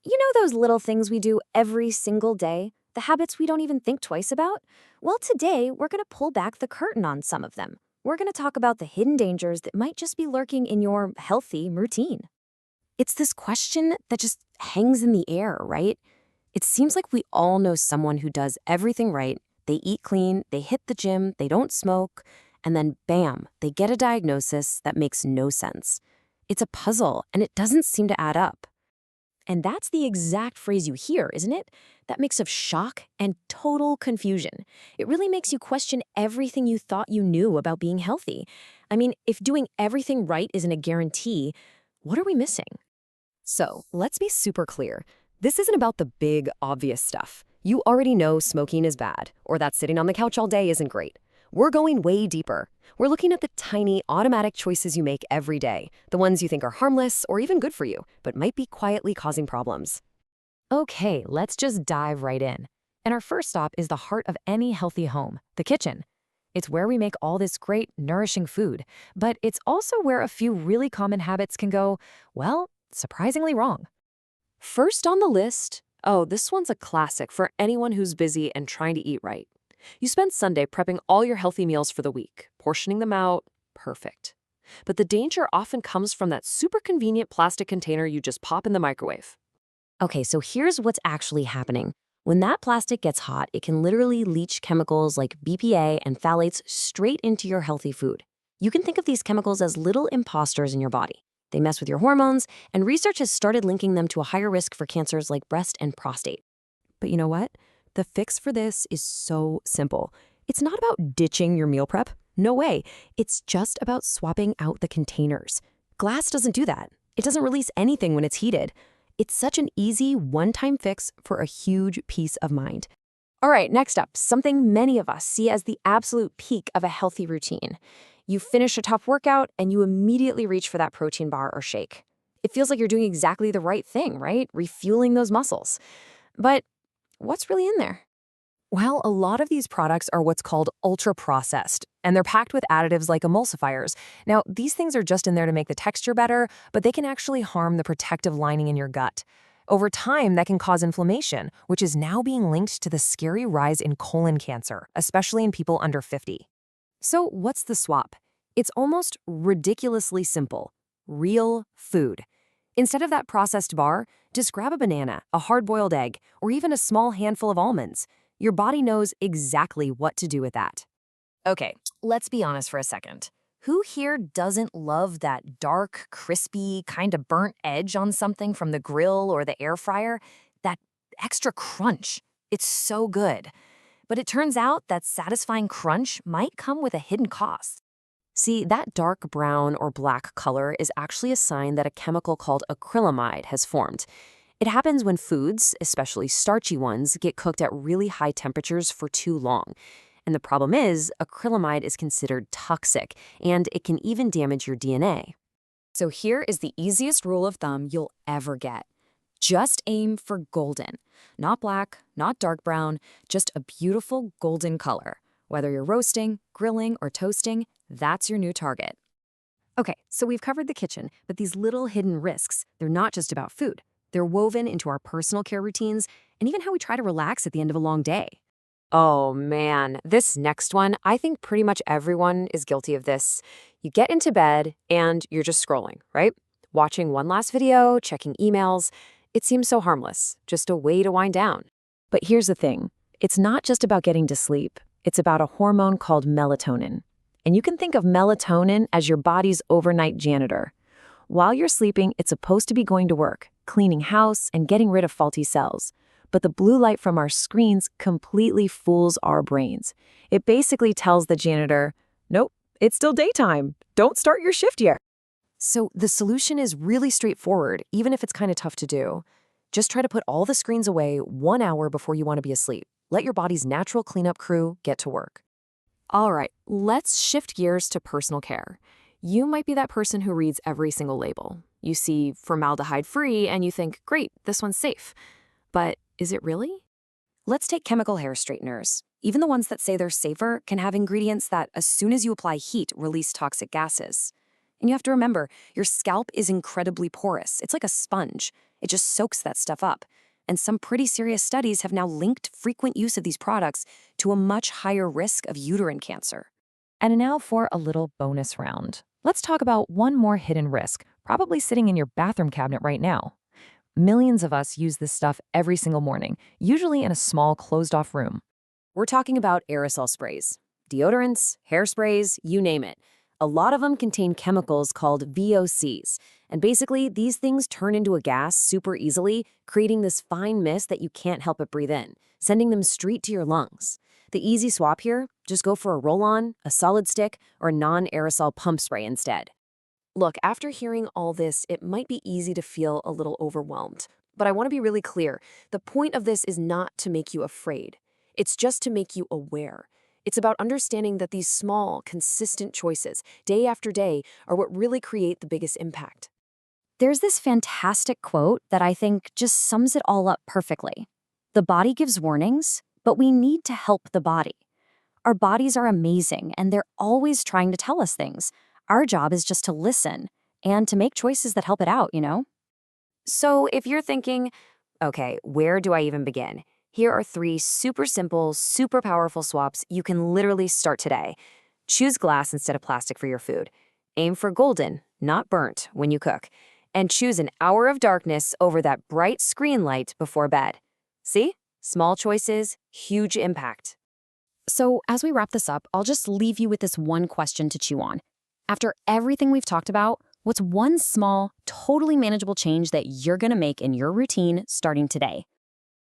You know those little things we do every single day? The habits we don't even think twice about? Well, today we're going to pull back the curtain on some of them. We're going to talk about the hidden dangers that might just be lurking in your healthy routine. It's this question that just hangs in the air, right? It seems like we all know someone who does everything right. They eat clean, they hit the gym, they don't smoke, and then bam, they get a diagnosis that makes no sense. It's a puzzle, and it doesn't seem to add up. And that's the exact phrase you hear, isn't it? That mix of shock and total confusion. It really makes you question everything you thought you knew about being healthy. I mean, if doing everything right isn't a guarantee, what are we missing? So, let's be super clear. This isn't about the big, obvious stuff. You already know smoking is bad, or that sitting on the couch all day isn't great. We're going way deeper. We're looking at the tiny, automatic choices you make every day, the ones you think are harmless or even good for you, but might be quietly causing problems. Okay, let's just dive right in. And our first stop is the heart of any healthy home, the kitchen. It's where we make all this great, nourishing food, but it's also where a few really common habits can go, well, surprisingly wrong. First on the list, oh, this one's a classic for anyone who's busy and trying to eat right. You spend Sunday prepping all your healthy meals for the week, portioning them out, perfect. But the danger often comes from that super convenient plastic container you just pop in the microwave. Okay, so here's what's actually happening. When that plastic gets hot, it can literally leach chemicals like BPA and phthalates straight into your healthy food. You can think of these chemicals as little imposters in your body. They mess with your hormones, and research has started linking them to a higher risk for cancers like breast and prostate. But you know what? The fix for this is so simple. It's not about ditching your meal prep. No way. It's just about swapping out the containers. Glass doesn't do that. It doesn't release anything when it's heated. It's such an easy, one-time fix for a huge peace of mind. All right, next up, something many of us see as the absolute peak of a healthy routine. You finish a tough workout and you immediately reach for that protein bar or shake. It feels like you're doing exactly the right thing, right? Refueling those muscles. But what's really in there? Well, a lot of these products are what's called ultra-processed, and they're packed with additives like emulsifiers. Now, these things are just in there to make the texture better, but they can actually harm the protective lining in your gut. Over time, that can cause inflammation, which is now being linked to the scary rise in colon cancer, especially in people under 50. So what's the swap? It's almost ridiculously simple. Real food. Instead of that processed bar, just grab a banana, a hard-boiled egg, or even a small handful of almonds. Your body knows exactly what to do with that. Okay, let's be honest for a second. Who here doesn't love that dark, crispy, kind of burnt edge on something from the grill or the air fryer? That extra crunch. It's so good. But it turns out that satisfying crunch might come with a hidden cost. See, that dark brown or black color is actually a sign that a chemical called acrylamide has formed. It happens when foods, especially starchy ones, get cooked at really high temperatures for too long. And the problem is, acrylamide is considered toxic, and it can even damage your DNA. So here is the easiest rule of thumb you'll ever get. Just aim for golden. Not black, not dark brown, just a beautiful golden color. Whether you're roasting, grilling, or toasting, that's your new target. Okay, so we've covered the kitchen, but these little hidden risks, they're not just about food. They're woven into our personal care routines and even how we try to relax at the end of a long day. Oh man, this next one, I think pretty much everyone is guilty of this. You get into bed and you're just scrolling, right? Watching one last video, checking emails. It seems so harmless, just a way to wind down. But here's the thing. It's not just about getting to sleep. It's about a hormone called melatonin. And you can think of melatonin as your body's overnight janitor. While you're sleeping, it's supposed to be going to work, cleaning house and getting rid of faulty cells. But the blue light from our screens completely fools our brains. It basically tells the janitor, nope, it's still daytime. Don't start your shift yet. So the solution is really straightforward, even if it's kind of tough to do. Just try to put all the screens away 1 hour before you want to be asleep. Let your body's natural cleanup crew get to work. All right, let's shift gears to personal care. You might be that person who reads every single label. You see formaldehyde-free and you think, great, this one's safe. But is it really? Let's take chemical hair straighteners. Even the ones that say they're safer can have ingredients that, as soon as you apply heat, release toxic gases. And you have to remember, your scalp is incredibly porous. It's like a sponge. It just soaks that stuff up. And some pretty serious studies have now linked frequent use of these products to a much higher risk of uterine cancer. And now for a little bonus round. Let's talk about one more hidden risk, probably sitting in your bathroom cabinet right now. Millions of us use this stuff every single morning, usually in a small, closed-off room. We're talking about aerosol sprays, deodorants, hairsprays, you name it. A lot of them contain chemicals called VOCs, and basically these things turn into a gas super easily, creating this fine mist that you can't help but breathe in, sending them straight to your lungs. The easy swap here, just go for a roll-on, a solid stick, or a non-aerosol pump spray instead. Look, after hearing all this, it might be easy to feel a little overwhelmed. But I want to be really clear. The point of this is not to make you afraid. It's just to make you aware. It's about understanding that these small, consistent choices, day after day, are what really create the biggest impact. There's this fantastic quote that I think just sums it all up perfectly. The body gives warnings, but we need to help the body. Our bodies are amazing, and they're always trying to tell us things. Our job is just to listen and to make choices that help it out, you know? So if you're thinking, okay, where do I even begin? Here are 3 super simple, super powerful swaps you can literally start today. Choose glass instead of plastic for your food. Aim for golden, not burnt, when you cook. And choose an hour of darkness over that bright screen light before bed. See? Small choices, huge impact. So as we wrap this up, I'll just leave you with this one question to chew on. After everything we've talked about, what's one small, totally manageable change that you're going to make in your routine starting today?